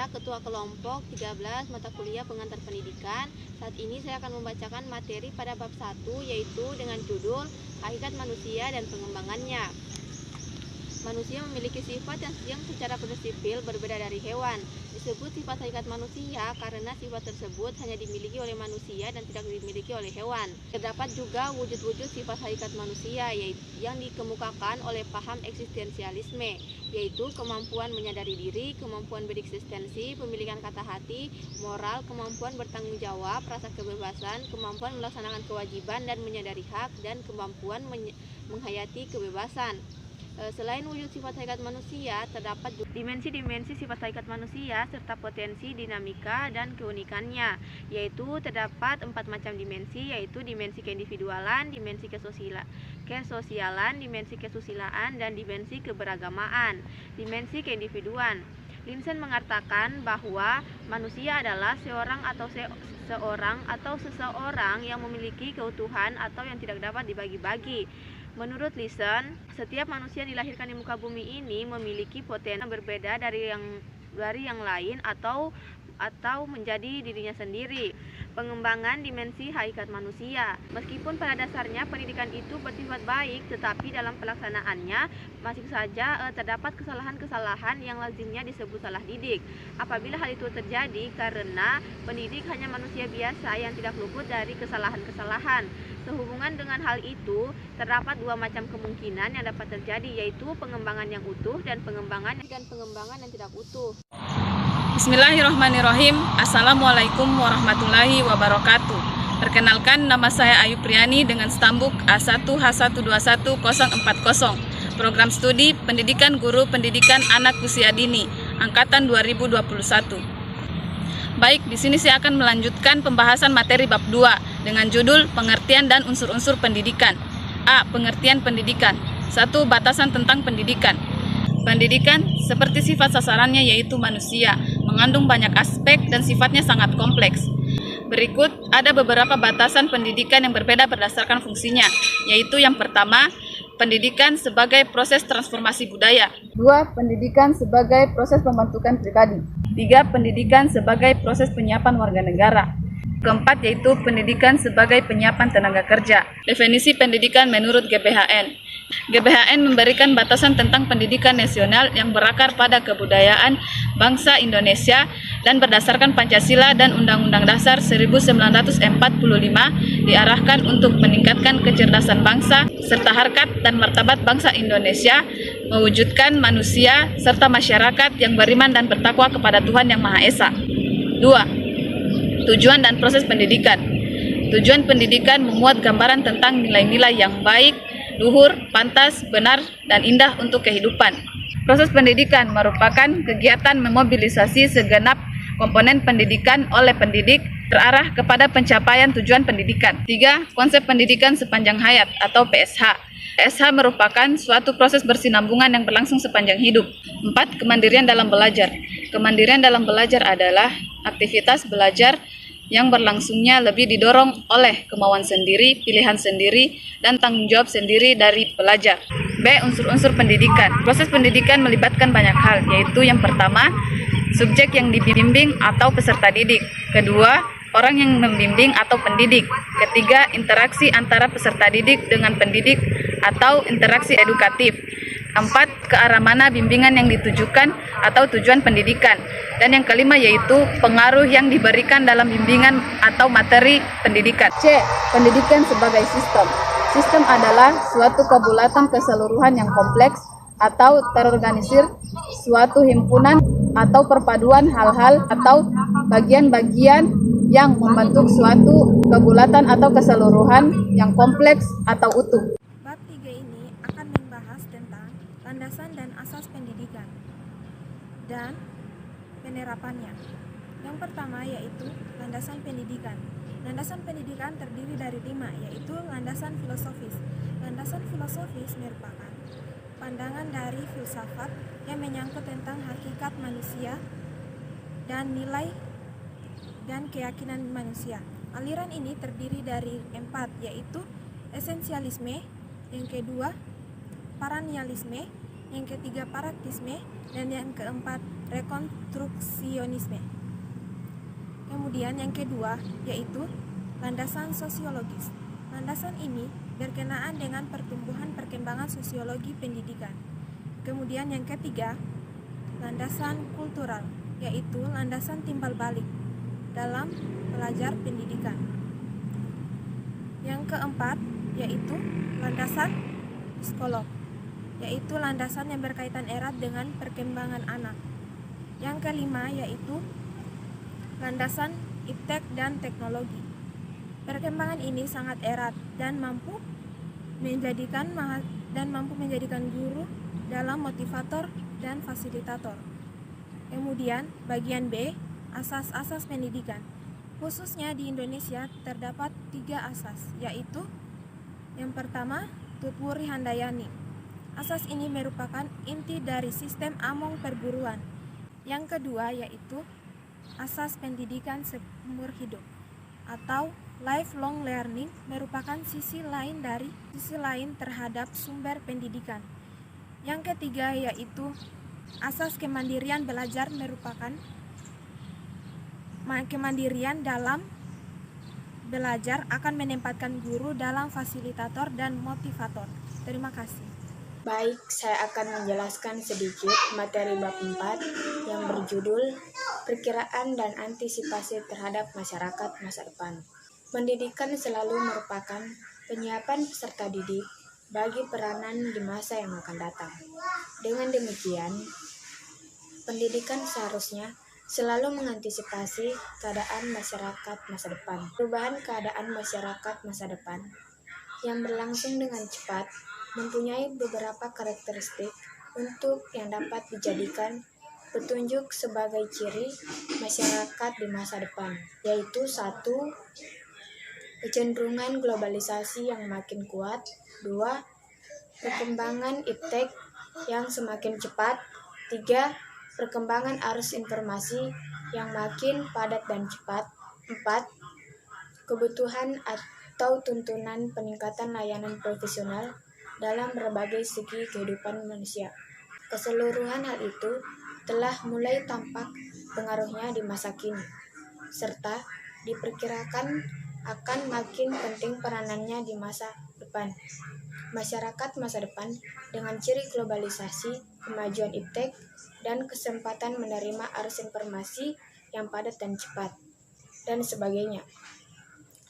saya Ketua Kelompok 13 Mata Kuliah Pengantar Pendidikan. Saat ini saya akan membacakan materi pada bab 1, yaitu dengan judul Hakikat Manusia dan Pengembangannya. Manusia memiliki sifat yang secara prinsipil berbeda dari hewan. Disebut sifat hakikat manusia karena sifat tersebut hanya dimiliki oleh manusia dan tidak dimiliki oleh hewan. Terdapat juga wujud-wujud sifat hakikat manusia yang dikemukakan oleh paham eksistensialisme, yaitu kemampuan menyadari diri, kemampuan bereksistensi, pemilikan kata hati, moral, kemampuan bertanggung jawab, rasa kebebasan, kemampuan melaksanakan kewajiban dan menyadari hak, dan kemampuan menghayati kebebasan. Selain wujud sifat hakikat manusia, terdapat dimensi-dimensi sifat hakikat manusia serta potensi, dinamika, dan keunikannya, yaitu terdapat 4 macam dimensi, yaitu dimensi keindividualan, dimensi kesosialan, dimensi kesusilaan, dan dimensi keberagamaan. Dimensi keindividuan. Linsen mengatakan bahwa manusia adalah seorang atau seseorang yang memiliki keutuhan atau yang tidak dapat dibagi-bagi. Menurut Linsen, setiap manusia dilahirkan di muka bumi ini memiliki potensi yang berbeda dari yang lain atau menjadi dirinya sendiri. Pengembangan dimensi hakikat manusia. Meskipun pada dasarnya pendidikan itu bersifat baik, tetapi dalam pelaksanaannya masih saja terdapat kesalahan-kesalahan yang lazimnya disebut salah didik. Apabila hal itu terjadi karena pendidik hanya manusia biasa yang tidak luput dari kesalahan-kesalahan. Sehubungan dengan hal itu, terdapat 2 macam kemungkinan yang dapat terjadi, yaitu pengembangan yang utuh dan pengembangan yang tidak utuh. Bismillahirrahmanirrahim. Assalamualaikum warahmatullahi wabarakatuh. Perkenalkan, nama saya Ayu Priani dengan stambuk A1H121040, Program Studi Pendidikan Guru Pendidikan Anak Usia Dini, Angkatan 2021. Baik, di sini saya akan melanjutkan pembahasan materi bab 2 dengan judul Pengertian dan Unsur-unsur Pendidikan. A. Pengertian pendidikan. 1. Batasan tentang pendidikan. Pendidikan, seperti sifat sasarannya yaitu manusia, mengandung banyak aspek dan sifatnya sangat kompleks. Berikut ada beberapa batasan pendidikan yang berbeda berdasarkan fungsinya, yaitu yang pertama, pendidikan sebagai proses transformasi budaya. 2. Pendidikan sebagai proses pembentukan pribadi. 3. Pendidikan sebagai proses penyiapan warga negara. Keempat, yaitu pendidikan sebagai penyiapan tenaga kerja. Definisi pendidikan menurut GBHN. GBHN memberikan batasan tentang pendidikan nasional yang berakar pada kebudayaan bangsa Indonesia dan berdasarkan Pancasila dan Undang-Undang Dasar 1945 diarahkan untuk meningkatkan kecerdasan bangsa serta harkat dan martabat bangsa Indonesia, mewujudkan manusia serta masyarakat yang beriman dan bertakwa kepada Tuhan Yang Maha Esa. 2. Tujuan dan proses pendidikan. Tujuan pendidikan memuat gambaran tentang nilai-nilai yang baik, luhur, pantas, benar, dan indah untuk kehidupan. Proses pendidikan merupakan kegiatan memobilisasi segenap komponen pendidikan oleh pendidik terarah kepada pencapaian tujuan pendidikan. 3. Konsep pendidikan sepanjang hayat atau PSH. PSH merupakan suatu proses bersinambungan yang berlangsung sepanjang hidup. 4. Kemandirian dalam belajar. Kemandirian dalam belajar adalah aktivitas belajar yang berlangsungnya lebih didorong oleh kemauan sendiri, pilihan sendiri, dan tanggung jawab sendiri dari pelajar. B. Unsur-unsur pendidikan. Proses pendidikan melibatkan banyak hal, yaitu yang pertama, subjek yang dibimbing atau peserta didik. Kedua, orang yang membimbing atau pendidik. Ketiga, interaksi antara peserta didik dengan pendidik atau interaksi edukatif. 4. Ke arah mana bimbingan yang ditujukan atau tujuan pendidikan. Dan yang kelima yaitu pengaruh yang diberikan dalam bimbingan atau materi pendidikan. C. Pendidikan sebagai sistem. Sistem adalah suatu kebulatan keseluruhan yang kompleks atau terorganisir, suatu himpunan atau perpaduan hal-hal atau bagian-bagian yang membentuk suatu kebulatan atau keseluruhan yang kompleks atau utuh. Bab 3 ini akan membahas tentang landasan dan asas pendidikan dan penerapannya. Yang pertama yaitu landasan pendidikan. Landasan pendidikan terdiri dari 5, yaitu landasan filosofis. Landasan filosofis merupakan pandangan dari filsafat yang menyangkut tentang hakikat manusia dan nilai dan keyakinan manusia. Aliran ini terdiri dari 4, yaitu esensialisme, yang kedua paranialisme, yang ketiga praktisme, dan yang keempat rekonstruksionisme. Kemudian yang kedua yaitu landasan sosiologis. Landasan ini berkenaan dengan pertumbuhan perkembangan sosiologi pendidikan. Kemudian yang ketiga, landasan kultural, yaitu landasan timbal balik dalam belajar pendidikan. Yang keempat yaitu landasan psikolog, yaitu landasan yang berkaitan erat dengan perkembangan anak. Yang kelima yaitu landasan iptek dan teknologi. Perkembangan ini sangat erat dan mampu menjadikan guru dalam motivator dan fasilitator. Kemudian bagian B, asas-asas pendidikan. Khususnya di Indonesia terdapat 3 asas, yaitu yang pertama, Tutwuri Handayani. Asas ini merupakan inti dari sistem Among perguruan. Yang kedua yaitu asas pendidikan seumur hidup atau lifelong learning, merupakan sisi lain terhadap sumber pendidikan. Yang ketiga yaitu asas kemandirian belajar, merupakan kemandirian dalam belajar akan menempatkan guru dalam fasilitator dan motivator. Terima kasih. Baik, saya akan menjelaskan sedikit materi bab 4 yang berjudul Perkiraan dan Antisipasi Terhadap Masyarakat Masa Depan. Pendidikan selalu merupakan penyiapan peserta didik bagi peranan di masa yang akan datang. Dengan demikian, pendidikan seharusnya selalu mengantisipasi keadaan masyarakat masa depan. Perubahan keadaan masyarakat masa depan yang berlangsung dengan cepat mempunyai beberapa karakteristik untuk yang dapat dijadikan petunjuk sebagai ciri masyarakat di masa depan, yaitu 1. Kecenderungan globalisasi yang makin kuat. 2. Perkembangan iptek yang semakin cepat. 3. Perkembangan arus informasi yang makin padat dan cepat. 4. Kebutuhan atau tuntunan peningkatan layanan profesional dalam berbagai segi kehidupan manusia. Keseluruhan hal itu telah mulai tampak pengaruhnya di masa kini, serta diperkirakan akan makin penting peranannya di masa depan. Masyarakat masa depan dengan ciri globalisasi, kemajuan iptek, dan kesempatan menerima arus informasi yang padat dan cepat, dan sebagainya,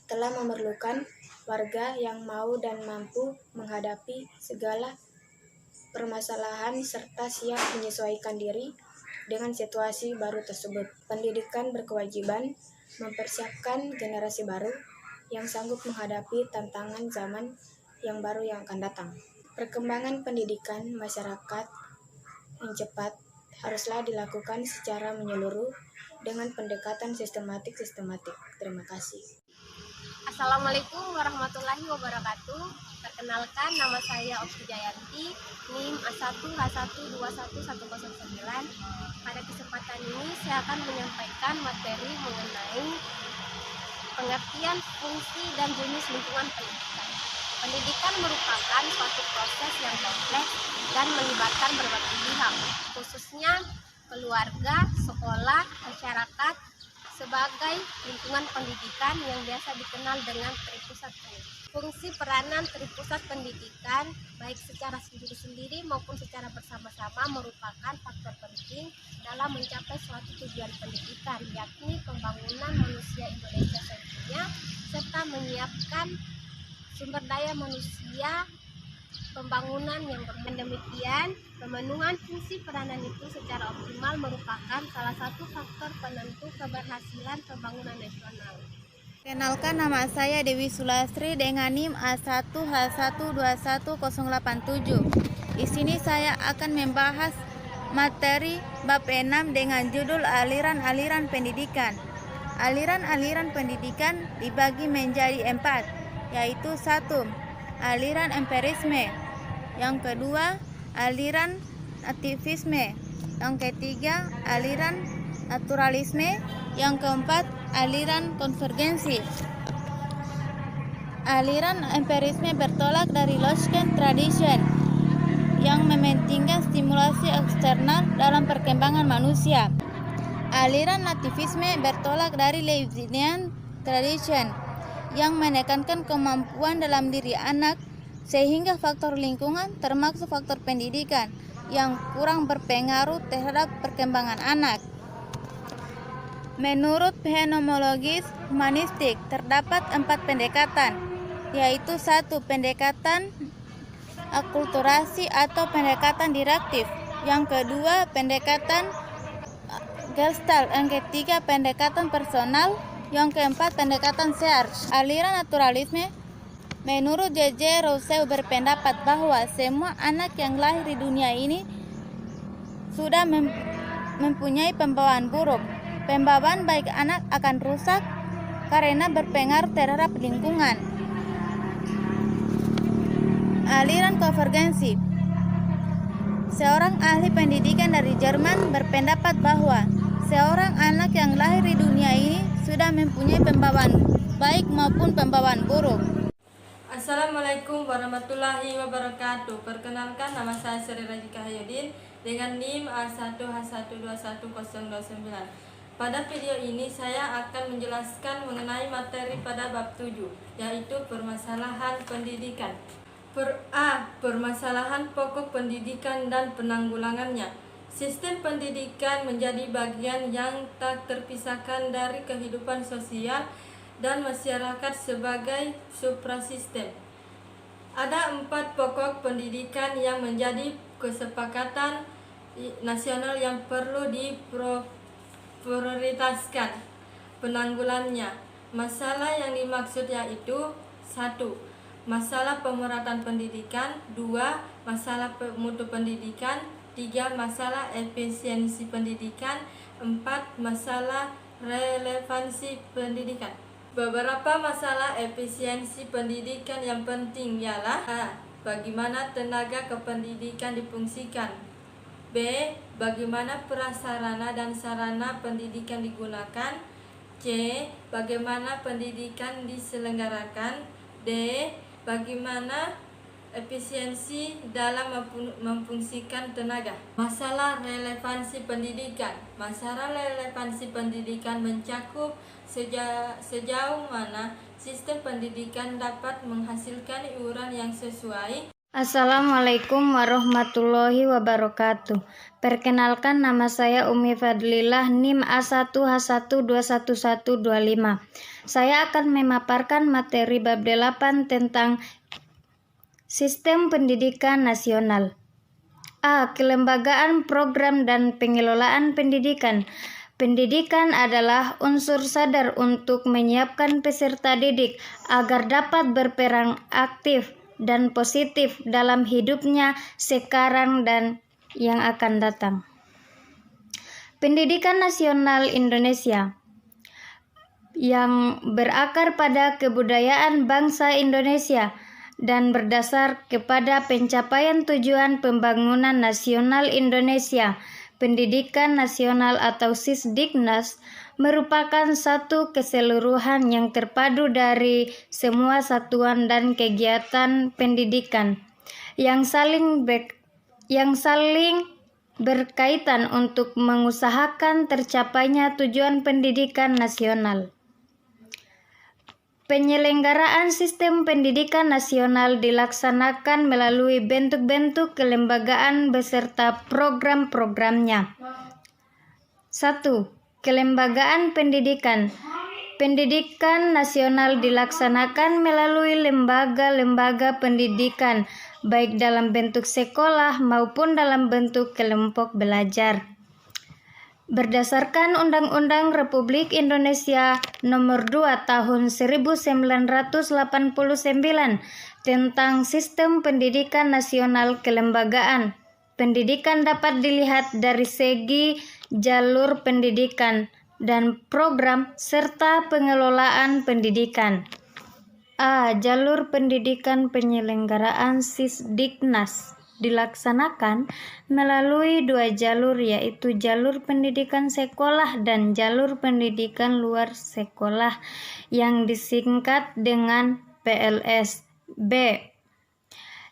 telah memerlukan warga yang mau dan mampu menghadapi segala permasalahan serta siap menyesuaikan diri dengan situasi baru tersebut. Pendidikan berkewajiban mempersiapkan generasi baru yang sanggup menghadapi tantangan zaman yang baru yang akan datang. Perkembangan pendidikan masyarakat yang cepat haruslah dilakukan secara menyeluruh dengan pendekatan sistematik. Terima kasih. Assalamualaikum warahmatullahi wabarakatuh. Perkenalkan, nama saya Opsi Jayanti, NIM A1H1211109. Pada kesempatan ini saya akan menyampaikan materi mengenai pengertian fungsi dan jenis lingkungan pendidikan. Pendidikan merupakan suatu proses yang kompleks dan melibatkan berbagai pihak, khususnya keluarga, sekolah, masyarakat, sebagai lingkungan pendidikan yang biasa dikenal dengan tripusat pendidikan. Fungsi peranan tripusat pendidikan baik secara sendiri-sendiri maupun secara bersama-sama merupakan faktor penting dalam mencapai suatu tujuan pendidikan, yakni pembangunan manusia Indonesia seutuhnya serta menyiapkan sumber daya manusia pembangunan yang demikian. Pemenuhan fungsi peranan itu secara optimal merupakan salah satu faktor penentu keberhasilan pembangunan nasional. Kenalkan, nama saya Dewi Sulastri dengan NIM A1H1211087. Di sini saya akan membahas materi bab 6 dengan judul aliran-aliran pendidikan. Aliran-aliran pendidikan dibagi menjadi 4, yaitu 1. Aliran empirisme, yang kedua aliran aktivisme, yang ketiga aliran naturalisme, yang keempat aliran konvergensi. Aliran empirisme bertolak dari Lockean tradition, yang mementingkan stimulasi eksternal dalam perkembangan manusia. Aliran nativisme bertolak dari Leibnizian tradition yang menekankan kemampuan dalam diri anak, sehingga faktor lingkungan termasuk faktor pendidikan yang kurang berpengaruh terhadap perkembangan anak. Menurut fenomenologis humanistik terdapat 4 pendekatan, yaitu 1. Pendekatan akulturasi atau pendekatan direktif, yang kedua pendekatan Gestalt, yang ketiga pendekatan personal, yang keempat pendekatan search. Aliran naturalisme menurut J.J. Rousseau berpendapat bahwa semua anak yang lahir di dunia ini sudah mempunyai pembawaan buruk. Pembawaan baik anak akan rusak karena berpengaruh terhadap lingkungan. Aliran konvergensi. Seorang ahli pendidikan dari Jerman berpendapat bahwa seorang anak yang lahir di dunia ini sudah mempunyai pembawaan baik maupun pembawaan buruk. Assalamualaikum warahmatullahi wabarakatuh. Perkenalkan, nama saya Sri Rajika Hayudin dengan NIM A1H1211029. Pada video ini saya akan menjelaskan mengenai materi pada bab 7, yaitu permasalahan pendidikan. Permasalahan pokok pendidikan dan penanggulangannya. Sistem pendidikan menjadi bagian yang tak terpisahkan dari kehidupan sosial dan masyarakat sebagai suprasistem. Ada 4 pokok pendidikan yang menjadi kesepakatan nasional yang perlu diprioritaskan penanggulannya. Masalah yang dimaksud yaitu 1. Masalah pemerataan pendidikan, 2. Masalah mutu pendidikan, 3. Masalah efisiensi pendidikan, 4. Masalah relevansi pendidikan. Beberapa masalah efisiensi pendidikan yang penting ialah A. Bagaimana tenaga kependidikan difungsikan, B. Bagaimana prasarana dan sarana pendidikan digunakan, C. Bagaimana pendidikan diselenggarakan, D. Bagaimana efisiensi dalam memfungsikan tenaga. Masalah relevansi pendidikan. Masalah relevansi pendidikan mencakup sejauh mana sistem pendidikan dapat menghasilkan iuran yang sesuai. Assalamualaikum warahmatullahi wabarakatuh. Perkenalkan, nama saya Umi Fadlilah, NIM A1H1211125. Saya akan memaparkan materi bab 8 tentang Sistem Pendidikan Nasional. A. Kelembagaan, program, dan pengelolaan pendidikan. Pendidikan adalah unsur sadar untuk menyiapkan peserta didik agar dapat berperan aktif dan positif dalam hidupnya sekarang dan yang akan datang. Pendidikan nasional Indonesia yang berakar pada kebudayaan bangsa Indonesia dan berdasar kepada pencapaian tujuan pembangunan nasional Indonesia. Pendidikan nasional atau Sisdiknas merupakan satu keseluruhan yang terpadu dari semua satuan dan kegiatan pendidikan yang saling berkaitan untuk mengusahakan tercapainya tujuan pendidikan nasional. Penyelenggaraan sistem pendidikan nasional dilaksanakan melalui bentuk-bentuk kelembagaan beserta program-programnya. 1. Kelembagaan pendidikan. Pendidikan nasional dilaksanakan melalui lembaga-lembaga pendidikan, baik dalam bentuk sekolah maupun dalam bentuk kelompok belajar. Berdasarkan Undang-Undang Republik Indonesia Nomor 2 Tahun 1989 tentang Sistem Pendidikan Nasional Kelembagaan, pendidikan dapat dilihat dari segi jalur pendidikan dan program serta pengelolaan pendidikan. A. Jalur pendidikan. Penyelenggaraan Sisdiknas dilaksanakan melalui 2 jalur, yaitu jalur pendidikan sekolah dan jalur pendidikan luar sekolah yang disingkat dengan PLS. B.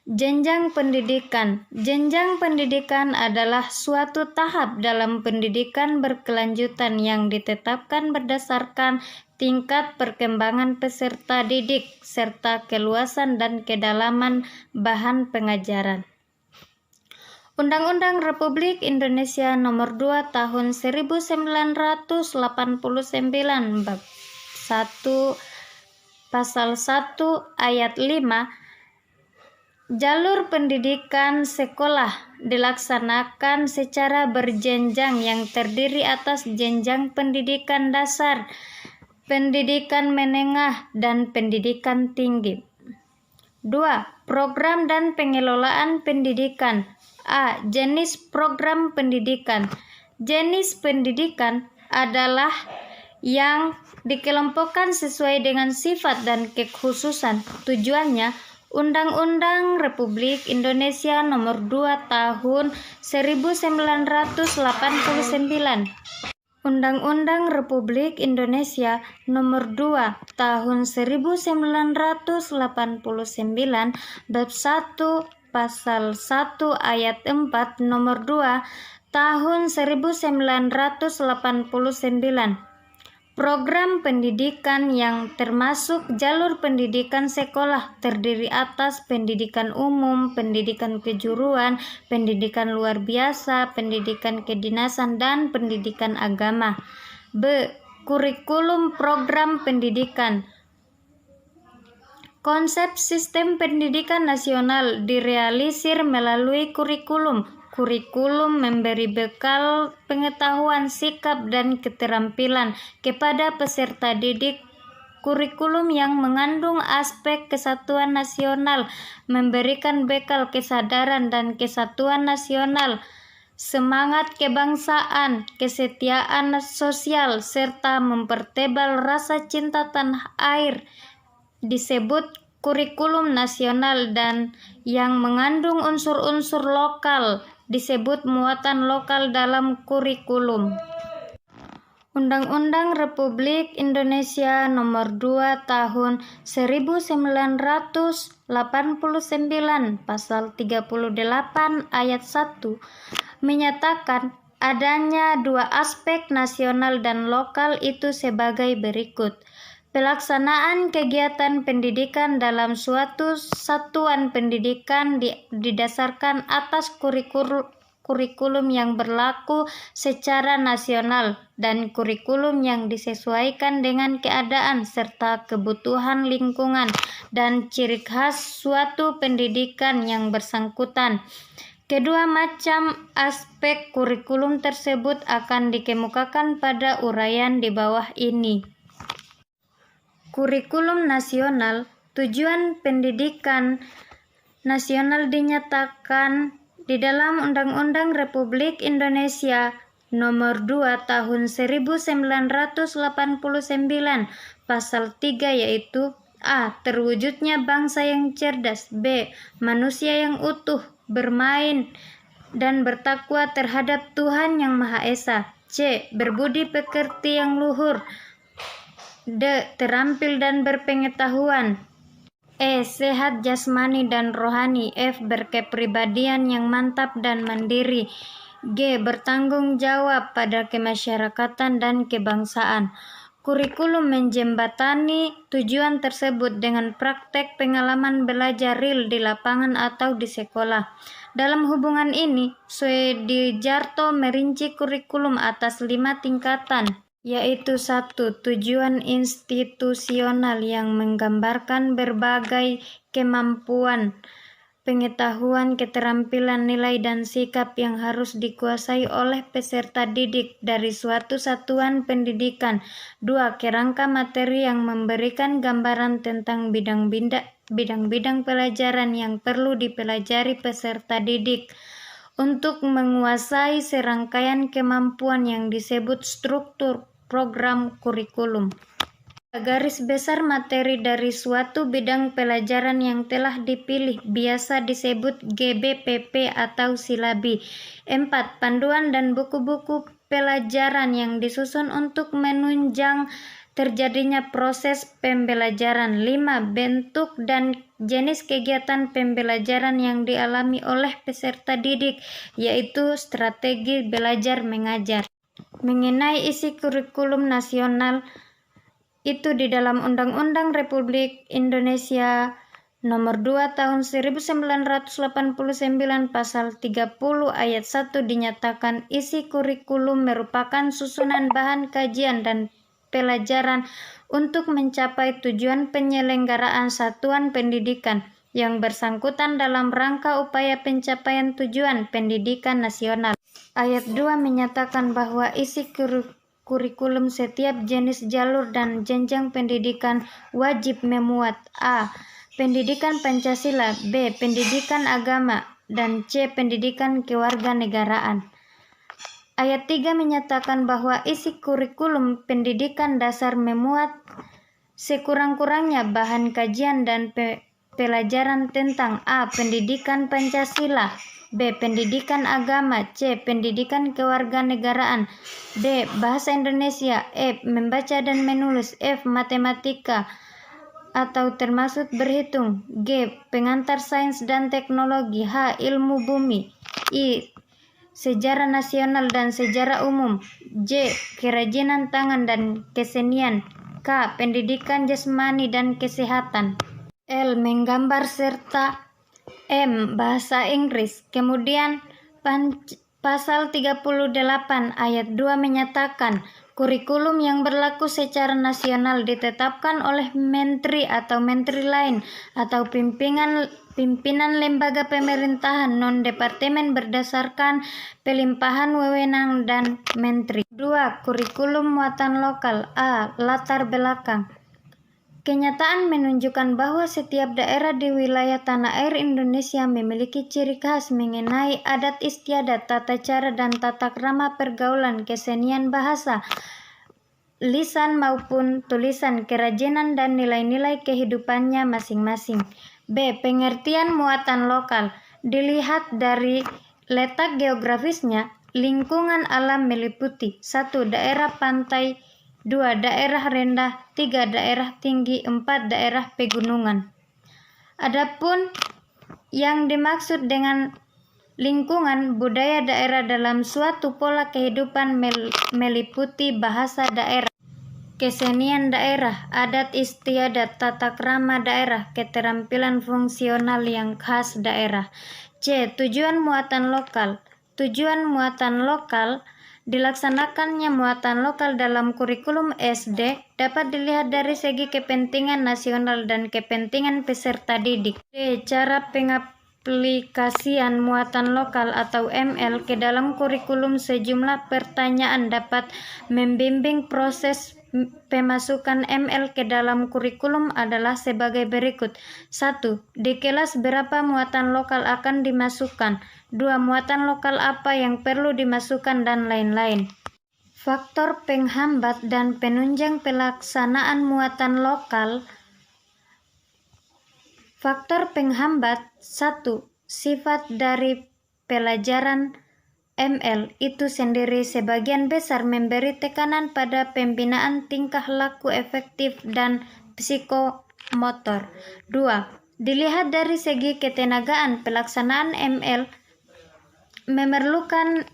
Jenjang pendidikan. Jenjang pendidikan adalah suatu tahap dalam pendidikan berkelanjutan yang ditetapkan berdasarkan tingkat perkembangan peserta didik serta keluasan dan kedalaman bahan pengajaran. Undang-Undang Republik Indonesia Nomor 2 Tahun 1989 Bab 1 Pasal 1 Ayat 5. Jalur pendidikan sekolah dilaksanakan secara berjenjang yang terdiri atas jenjang pendidikan dasar, pendidikan menengah, dan pendidikan tinggi. 2. Program dan pengelolaan pendidikan. A. Jenis program pendidikan. Jenis pendidikan adalah yang dikelompokkan sesuai dengan sifat dan kekhususan tujuannya. Undang-Undang Republik Indonesia Nomor 2 Tahun 1989. Undang-Undang Republik Indonesia Nomor 2 Tahun 1989 Bab 1 Pasal 1 Ayat 4 Nomor 2 Tahun 1989. Program pendidikan yang termasuk jalur pendidikan sekolah terdiri atas pendidikan umum, pendidikan kejuruan, pendidikan luar biasa, pendidikan kedinasan, dan pendidikan agama. B. Kurikulum program pendidikan. Konsep sistem pendidikan nasional direalisir melalui kurikulum. Kurikulum memberi bekal pengetahuan, sikap, dan keterampilan kepada peserta didik. Kurikulum yang mengandung aspek kesatuan nasional memberikan bekal kesadaran dan kesatuan nasional, semangat kebangsaan, kesetiaan sosial, serta mempertebal rasa cinta tanah air. Disebut kurikulum nasional, dan yang mengandung unsur-unsur lokal disebut muatan lokal dalam kurikulum. Undang-Undang Republik Indonesia Nomor 2 Tahun 1989 Pasal 38 Ayat 1 menyatakan adanya dua aspek nasional dan lokal itu sebagai berikut. Pelaksanaan kegiatan pendidikan dalam suatu satuan pendidikan didasarkan atas kurikulum yang berlaku secara nasional dan kurikulum yang disesuaikan dengan keadaan serta kebutuhan lingkungan dan ciri khas suatu pendidikan yang bersangkutan. Kedua macam aspek kurikulum tersebut akan dikemukakan pada uraian di bawah ini. Kurikulum nasional. Tujuan pendidikan nasional dinyatakan di dalam Undang-Undang Republik Indonesia Nomor 2 Tahun 1989 Pasal 3 yaitu A. Terwujudnya bangsa yang cerdas. B. Manusia yang utuh, bermain dan bertakwa terhadap Tuhan Yang Maha Esa. C. Berbudi pekerti yang luhur. D. Terampil dan berpengetahuan. E. Sehat jasmani dan rohani. F. Berkepribadian yang mantap dan mandiri. G. Bertanggung jawab pada kemasyarakatan dan kebangsaan. Kurikulum menjembatani tujuan tersebut dengan praktek pengalaman belajar real di lapangan atau di sekolah. Dalam hubungan ini, Suedijarto merinci kurikulum atas 5 tingkatan, yaitu 1. Tujuan institusional yang menggambarkan berbagai kemampuan, pengetahuan, keterampilan, nilai, dan sikap yang harus dikuasai oleh peserta didik dari suatu satuan pendidikan. 2. Kerangka materi yang memberikan gambaran tentang bidang-bidang pelajaran yang perlu dipelajari peserta didik untuk menguasai serangkaian kemampuan yang disebut struktur program kurikulum. Garis besar materi dari suatu bidang pelajaran yang telah dipilih biasa disebut GBPP atau silabi. 4. Panduan dan buku-buku pelajaran yang disusun untuk menunjang terjadinya proses pembelajaran. 5. Bentuk dan jenis kegiatan pembelajaran yang dialami oleh peserta didik, yaitu strategi belajar mengajar. Mengenai isi kurikulum nasional, itu di dalam Undang-Undang Republik Indonesia Nomor 2 Tahun 1989 Pasal 30 Ayat 1 dinyatakan isi kurikulum merupakan susunan bahan kajian dan pelajaran untuk mencapai tujuan penyelenggaraan satuan pendidikan yang bersangkutan dalam rangka upaya pencapaian tujuan pendidikan nasional. Ayat 2 menyatakan bahwa isi kurikulum setiap jenis jalur dan jenjang pendidikan wajib memuat a. Pendidikan Pancasila, b. Pendidikan agama, dan c. Pendidikan kewarganegaraan. Ayat 3 menyatakan bahwa isi kurikulum pendidikan dasar memuat sekurang-kurangnya bahan kajian dan pelajaran tentang a. Pendidikan Pancasila, b. Pendidikan agama, c. Pendidikan kewarganegaraan, d. Bahasa Indonesia, e. Membaca dan menulis, f. Matematika atau termasuk berhitung, g. Pengantar sains dan teknologi, h. Ilmu bumi, i. Sejarah nasional dan sejarah umum, j. Kerajinan tangan dan kesenian, k. Pendidikan jasmani dan kesehatan, l. Menggambar serta m. Bahasa Inggris. Kemudian pasal 38 ayat 2 menyatakan kurikulum yang berlaku secara nasional ditetapkan oleh menteri atau menteri lain atau pimpinan lembaga pemerintahan non-departemen berdasarkan pelimpahan wewenang dan menteri. 2. Kurikulum muatan lokal. A. Latar belakang. Kenyataan menunjukkan bahwa setiap daerah di wilayah tanah air Indonesia memiliki ciri khas mengenai adat istiadat, tata cara dan tata krama pergaulan, kesenian bahasa, lisan maupun tulisan, kerajinan dan nilai-nilai kehidupannya masing-masing. B. Pengertian muatan lokal. Dilihat dari letak geografisnya, lingkungan alam meliputi 1. Daerah pantai, 2. Daerah rendah, 3. Daerah tinggi, 4. Daerah pegunungan. Adapun yang dimaksud dengan lingkungan budaya daerah dalam suatu pola kehidupan meliputi bahasa daerah, kesenian daerah, adat istiadat, tata krama daerah, keterampilan fungsional yang khas daerah. C. Tujuan muatan lokal. Tujuan muatan lokal. Dilaksanakannya muatan lokal dalam kurikulum SD dapat dilihat dari segi kepentingan nasional dan kepentingan peserta didik. D. Cara pengaplikasian muatan lokal atau ML ke dalam kurikulum. Sejumlah pertanyaan dapat membimbing proses pemasukan ML ke dalam kurikulum adalah sebagai berikut. 1. Di kelas berapa muatan lokal akan dimasukkan? 2. Muatan lokal apa yang perlu dimasukkan dan lain-lain. Faktor penghambat dan penunjang pelaksanaan muatan lokal. Faktor penghambat. 1. Sifat dari pelajaran ML itu sendiri sebagian besar memberi tekanan pada pembinaan tingkah laku efektif dan psikomotor. 2. Dilihat dari segi ketenagaan, pelaksanaan ML memerlukan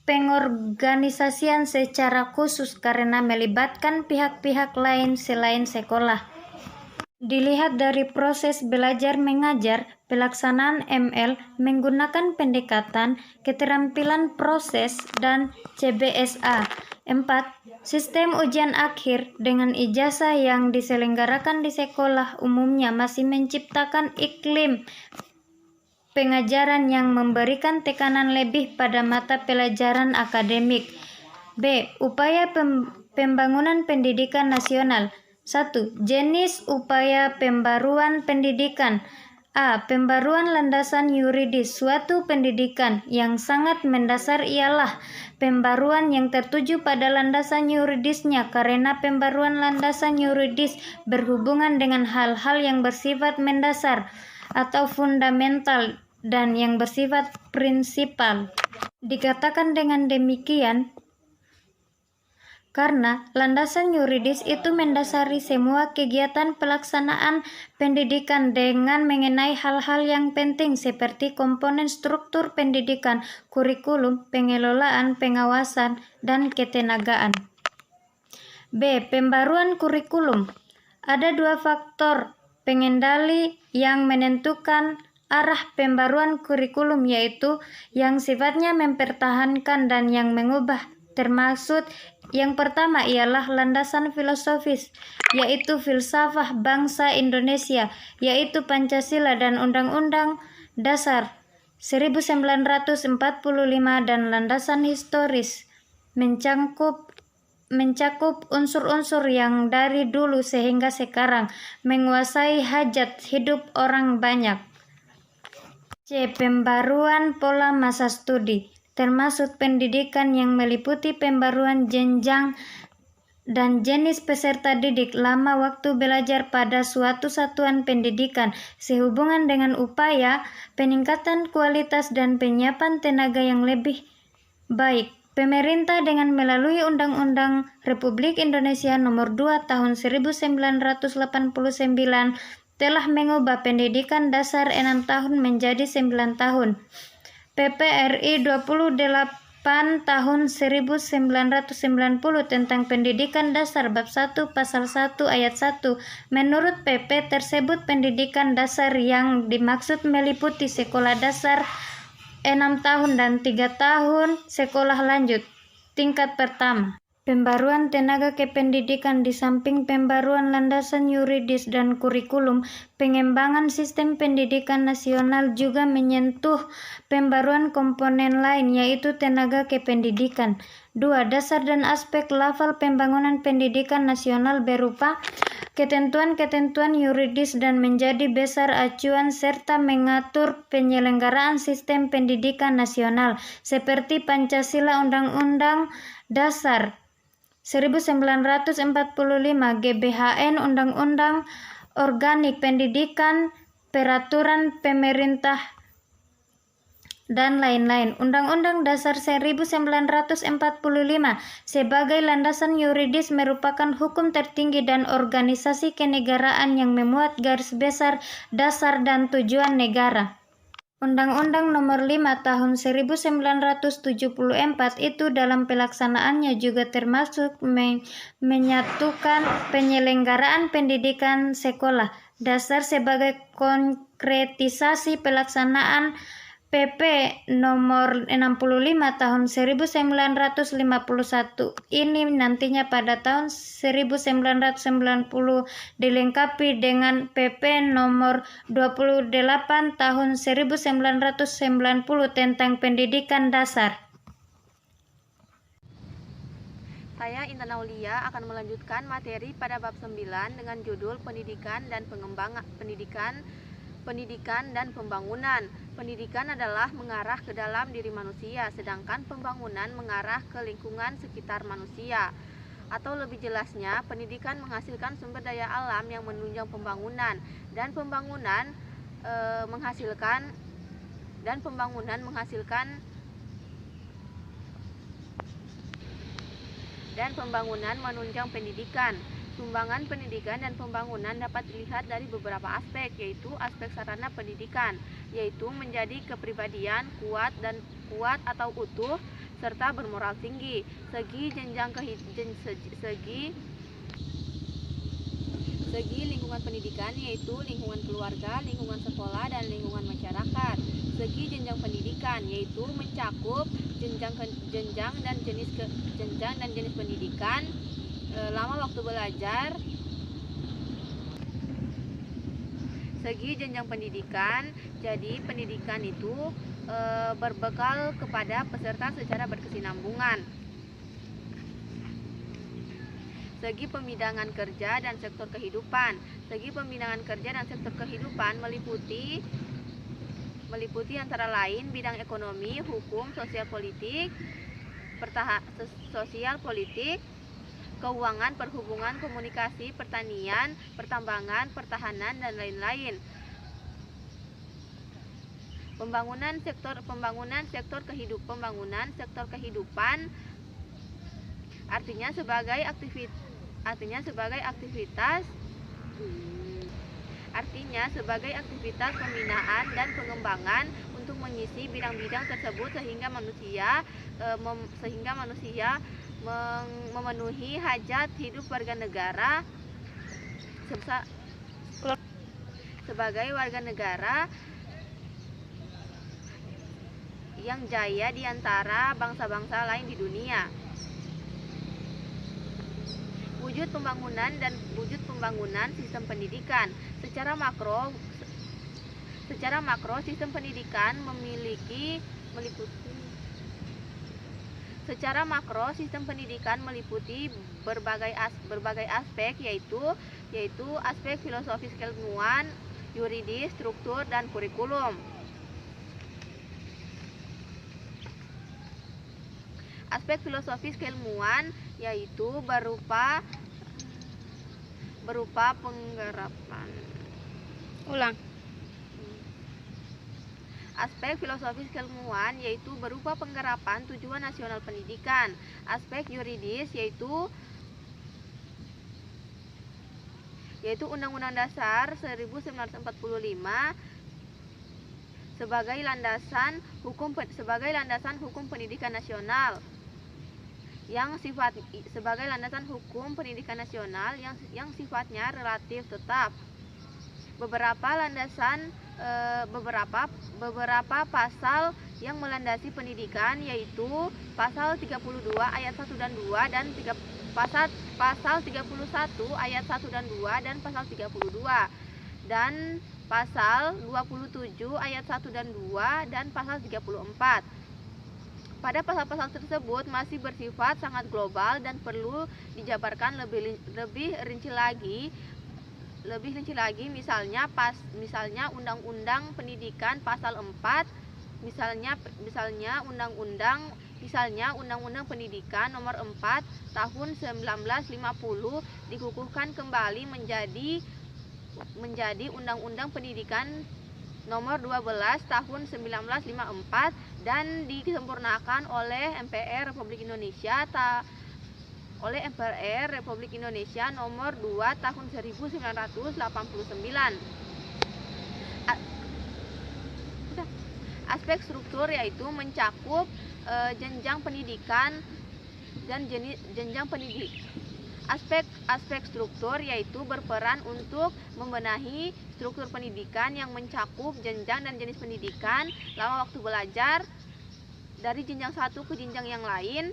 pengorganisasian secara khusus karena melibatkan pihak-pihak lain selain sekolah. Dilihat dari proses belajar mengajar, pelaksanaan ML menggunakan pendekatan, keterampilan proses, dan CBSA. 4. Sistem ujian akhir dengan ijazah yang diselenggarakan di sekolah umumnya masih menciptakan iklim pengajaran yang memberikan tekanan lebih pada mata pelajaran akademik. B. Upaya pembangunan pendidikan nasional. 1. Jenis upaya pembaruan pendidikan. A. Pembaruan landasan yuridis. Suatu pendidikan yang sangat mendasar ialah pembaruan yang tertuju pada landasan yuridisnya, karena pembaruan landasan yuridis berhubungan dengan hal-hal yang bersifat mendasar atau fundamental dan yang bersifat prinsipal. Dikatakan dengan demikian, karena landasan yuridis itu mendasari semua kegiatan pelaksanaan pendidikan dengan mengenai hal-hal yang penting seperti komponen struktur pendidikan, kurikulum, pengelolaan, pengawasan, dan ketenagaan. B. Pembaruan kurikulum. Ada dua faktor pengendali yang menentukan arah pembaruan kurikulum, yaitu yang sifatnya mempertahankan dan yang mengubah. Termaksud yang pertama ialah landasan filosofis, yaitu filsafah bangsa Indonesia, yaitu Pancasila dan Undang-Undang Dasar 1945, dan landasan historis mencakup unsur-unsur yang dari dulu sehingga sekarang menguasai hajat hidup orang banyak. C. Pembaruan pola masa studi, termasuk pendidikan yang meliputi pembaruan jenjang dan jenis peserta didik, lama waktu belajar pada suatu satuan pendidikan, sehubungan dengan upaya peningkatan kualitas dan penyiapan tenaga yang lebih baik. Pemerintah dengan melalui Undang-Undang Republik Indonesia Nomor 2 Tahun 1989 telah mengubah pendidikan dasar 6 tahun menjadi 9 tahun. PPRI 28 tahun 1990 tentang Pendidikan Dasar Bab 1 Pasal 1 Ayat 1. Menurut PP tersebut, pendidikan dasar yang dimaksud meliputi sekolah dasar 6 tahun dan 3 tahun sekolah lanjut tingkat pertama. Pembaruan tenaga kependidikan. Di samping pembaruan landasan yuridis dan kurikulum, pengembangan sistem pendidikan nasional juga menyentuh pembaruan komponen lain, yaitu tenaga kependidikan. 2. Dasar dan aspek lafal pembangunan pendidikan nasional berupa ketentuan-ketentuan yuridis dan menjadi besar acuan serta mengatur penyelenggaraan sistem pendidikan nasional seperti Pancasila, Undang-Undang Dasar 1945, GBHN, Undang-Undang Organik Pendidikan, Peraturan Pemerintah, dan lain-lain. Undang-Undang Dasar 1945 sebagai landasan yuridis merupakan hukum tertinggi dan organisasi kenegaraan yang memuat garis besar dasar dan tujuan negara. Undang-Undang Nomor 5 Tahun 1974 itu dalam pelaksanaannya juga termasuk menyatukan penyelenggaraan pendidikan sekolah dasar sebagai konkretisasi pelaksanaan PP Nomor 65 Tahun 1951. Ini nantinya pada tahun 1990 dilengkapi dengan PP Nomor 28 Tahun 1990 tentang pendidikan dasar. Saya Intan Aulia akan melanjutkan materi pada bab 9 dengan judul Pendidikan dan Pengembangan Pendidikan dan Pembangunan. Pendidikan adalah mengarah ke dalam diri manusia, sedangkan pembangunan mengarah ke lingkungan sekitar manusia. Atau lebih jelasnya, pendidikan menghasilkan sumber daya alam yang menunjang pembangunan, dan pembangunan menunjang pendidikan. Sumbangan pendidikan dan pembangunan dapat dilihat dari beberapa aspek, yaitu aspek sarana pendidikan, yaitu menjadi kepribadian kuat atau utuh serta bermoral tinggi. Segi lingkungan pendidikan, yaitu lingkungan keluarga, lingkungan sekolah, dan lingkungan masyarakat. Segi jenjang pendidikan, yaitu mencakup jenjang dan jenis pendidikan, lama waktu belajar. Segi jenjang pendidikan, jadi pendidikan itu berbekal kepada peserta secara berkesinambungan. Segi pembidangan kerja dan sektor kehidupan. Segi pembidangan kerja dan sektor kehidupan meliputi antara lain bidang ekonomi, hukum, sosial politik, keuangan, perhubungan, komunikasi, pertanian, pertambangan, pertahanan, dan lain-lain. Pembangunan sektor kehidupan Artinya sebagai aktivitas pembinaan dan pengembangan untuk mengisi bidang-bidang tersebut sehingga manusia memenuhi hajat hidup warga negara sebagai warga negara yang jaya di antara bangsa-bangsa lain di dunia. Wujud pembangunan sistem pendidikan. Secara makro sistem pendidikan meliputi berbagai aspek yaitu aspek filosofis keilmuan, yuridis, struktur, dan kurikulum. Aspek filosofis keilmuan yaitu berupa penggarapan. Aspek filosofis keilmuan yaitu berupa penggarapan tujuan nasional pendidikan. Aspek yuridis yaitu Undang-Undang Dasar 1945 sebagai landasan hukum pendidikan nasional yang sifatnya relatif tetap. Beberapa pasal yang melandasi pendidikan yaitu pasal 32 ayat 1 dan 2 dan pasal 31 ayat 1 dan 2 dan pasal 32 dan pasal 27 ayat 1 dan 2 dan pasal 34. Pada pasal-pasal tersebut masih bersifat sangat global dan perlu dijabarkan lebih rinci lagi, misalnya Undang-Undang Pendidikan pasal 4, misalnya Undang-Undang Pendidikan nomor 4 tahun 1950 dikukuhkan kembali menjadi Undang-Undang Pendidikan nomor 12 tahun 1954 dan disempurnakan oleh MPR Republik Indonesia nomor 2 tahun 1989. Aspek struktur yaitu mencakup jenjang pendidikan dan jenjang pendidik. Aspek struktur yaitu berperan untuk membenahi struktur pendidikan yang mencakup jenjang dan jenis pendidikan, lama waktu belajar dari jenjang satu ke jenjang yang lain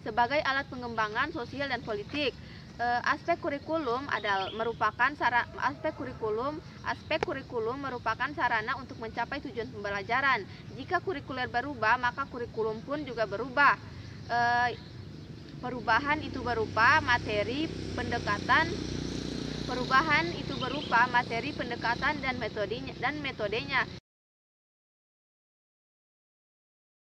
sebagai alat pengembangan sosial dan politik. Aspek kurikulum merupakan sarana untuk mencapai tujuan pembelajaran. Jika kurikuler berubah, maka kurikulum pun juga berubah. Perubahan itu berupa materi pendekatan dan metodenya.